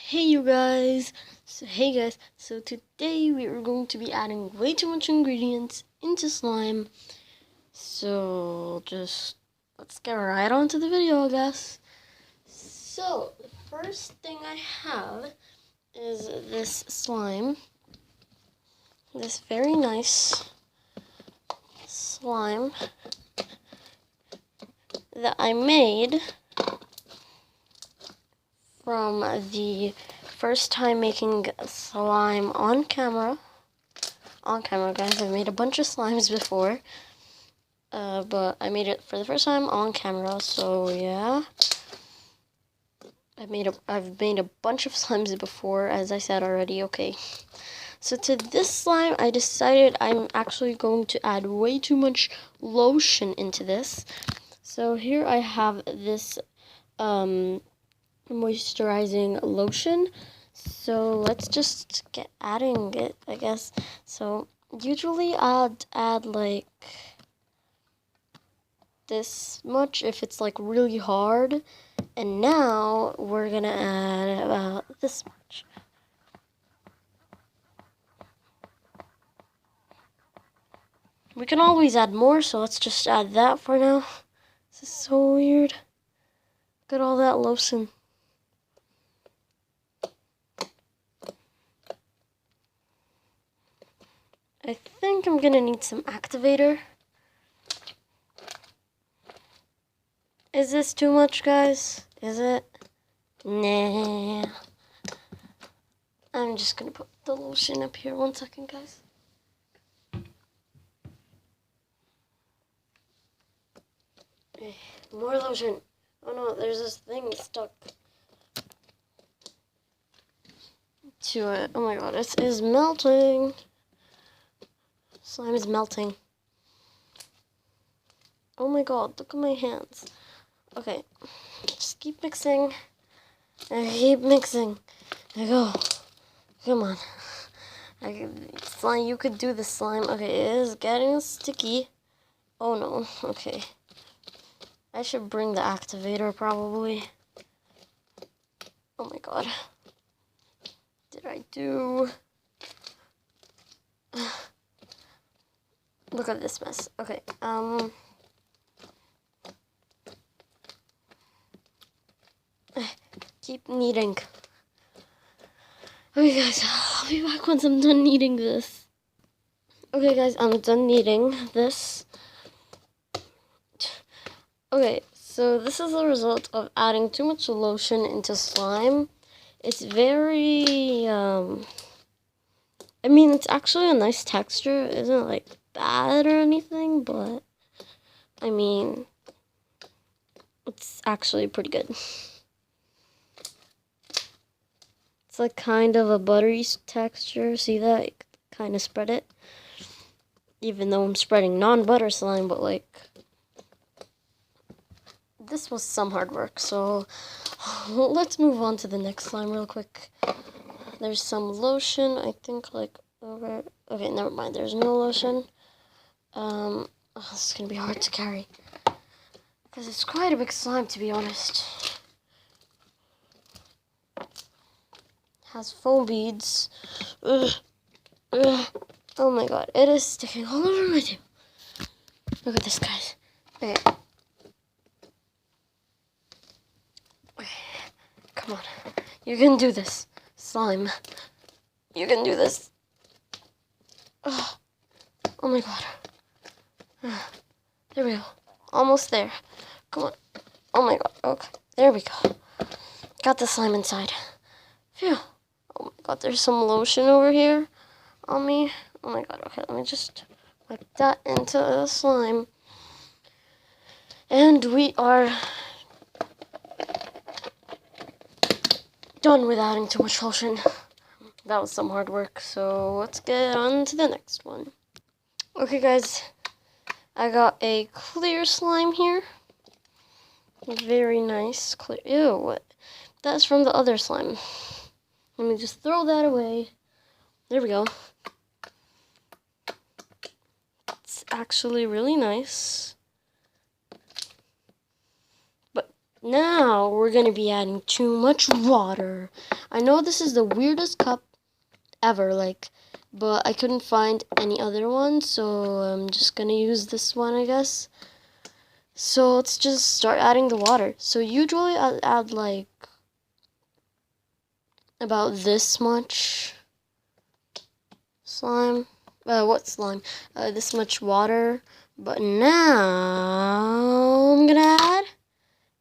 Hey you guys, so today we are going to be adding way too much ingredients into slime. So just let's get right on to the video, I guess. So the first thing I have is this slime. This very nice slime that I made from the first time making slime on camera. Guys, I've made a bunch of slimes before, but I made it for the first time on camera. So yeah, I've made a bunch of slimes before, as I said already. Okay, so to this slime, I decided I'm actually going to add way too much lotion into this. So here I have this moisturizing lotion. So let's just get adding it, I guess. So usually I'd add like this much if it's like really hard, and now we're gonna add about this much. We can always add more, so let's just add that for now. This is so weird. Look at all that lotion. I think I'm gonna need some activator. Is this too much, guys? Is it? Nah. I'm just gonna put the lotion up here. 1 second, guys. Okay, more lotion. Oh no, there's this thing stuck to it. Oh my god, it is melting. Slime is melting. Oh my god, look at my hands. Okay, just keep mixing. I keep mixing. I go. Come on. Slime, you could do this, slime. Okay, it is getting sticky. Oh no, okay. I should bring the activator probably. Oh my god. Did I do... Look at this mess. Okay, keep kneading. Okay guys, I'll be back once I'm done kneading this. Okay guys, I'm done kneading this. Okay, so this is the result of adding too much lotion into slime. It's very, I mean, it's actually a nice texture. It isn't like bad or anything, but I mean, it's actually pretty good. It's like kind of a buttery texture. See that? You kind of spread it. Even though I'm spreading non-butter slime, but like, this was some hard work. So let's move on to the next slime real quick. There's some lotion, I think, like over. Okay, never mind. There's no lotion. Oh, this is gonna be hard to carry because it's quite a big slime, to be honest. Has foam beads. Ugh. Ugh. Oh my god, it is sticking all over my table. Look at this, guys. Okay. Come on. You can do this, slime. You can do this. Oh, oh my god. There we go. Almost there. Come on. Oh my god. Okay. There we go. Got the slime inside. Phew. Oh my god, there's some lotion over here on me. Oh my god. Okay, let me just wipe that into the slime. And we are done with adding too much lotion. That was some hard work, so let's get on to the next one. Okay guys, I got a clear slime here. Very nice, clear. Ew, what? That's from the other slime. Let me just throw that away. There we go. It's actually really nice. But Now we're gonna be adding too much water. I know this is the weirdest cup ever, like, but I couldn't find any other one, so I'm just gonna use this one, I guess. So let's just start adding the water. So usually I'll add like about this much slime. What slime? This much water. But now I'm gonna add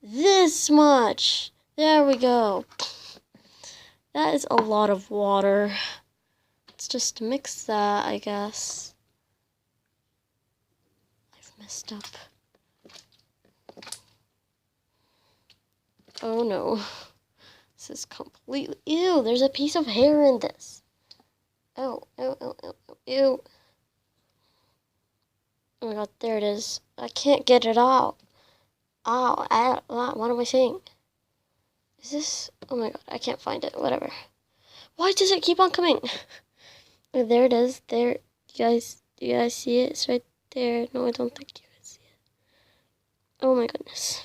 this much. There we go. That is a lot of water. Let's just mix that, I guess. I've messed up. Oh no. This is completely... Ew, there's a piece of hair in this. Oh, ew, ew, ew, ew. Oh my god, there it is. I can't get it out. Ow, what am I saying? Is this... Oh my god, I can't find it. Whatever. Why does it keep on coming? There it is. There. Do you guys see it? It's right there. No, I don't think you guys see it. Oh my goodness.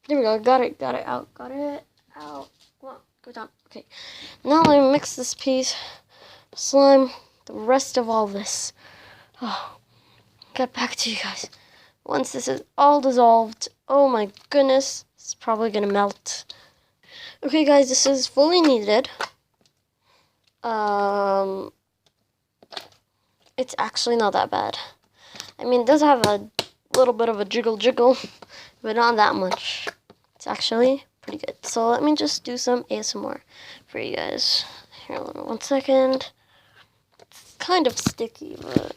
There we go. Got it out. Got it out. Come on, go down. Okay. Now let me mix this piece of slime, the rest of all this. Oh, get back to you guys. Once this is all dissolved, oh my goodness, it's probably gonna melt. Okay guys, this is fully kneaded. It's actually not that bad. I mean, it does have a little bit of a jiggle, but not that much. It's actually pretty good. So let me just do some ASMR for you guys. Here, 1 second. It's kind of sticky, but...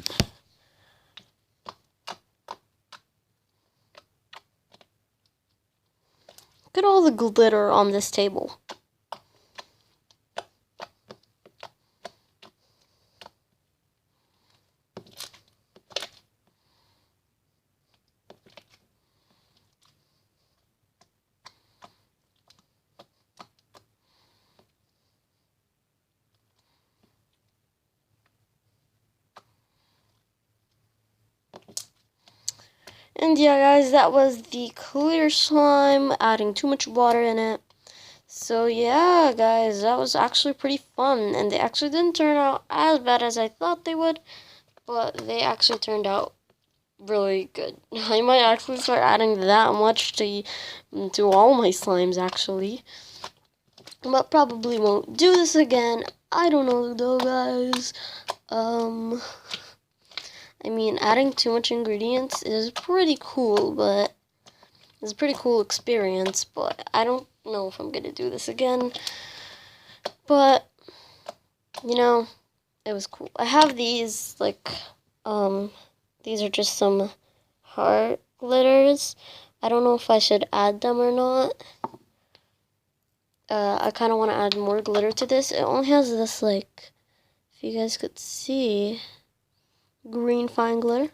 Look at all the glitter on this table. And yeah, guys, that was the clear slime, adding too much water in it. So yeah, guys, that was actually pretty fun, and they actually didn't turn out as bad as I thought they would, but they actually turned out really good. I might actually start adding that much to all my slimes, actually. But probably won't do this again. I don't know though, guys. I mean, adding too much ingredients is pretty cool, but it's a pretty cool experience, but I don't know if I'm gonna do this again. But, you know, it was cool. I have these, like, these are just some heart glitters. I don't know if I should add them or not. I kind of want to add more glitter to this. It only has this, like, if you guys could see... green fine glitter.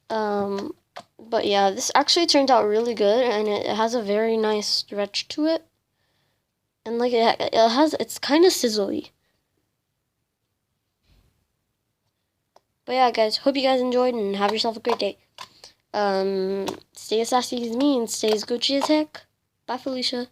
But yeah, this actually turned out really good, and it has a very nice stretch to it, and like it's kind of sizzly. But yeah, guys, hope you guys enjoyed and have yourself a great day. Stay as sassy as me and stay as Gucci as heck. Bye, Felicia.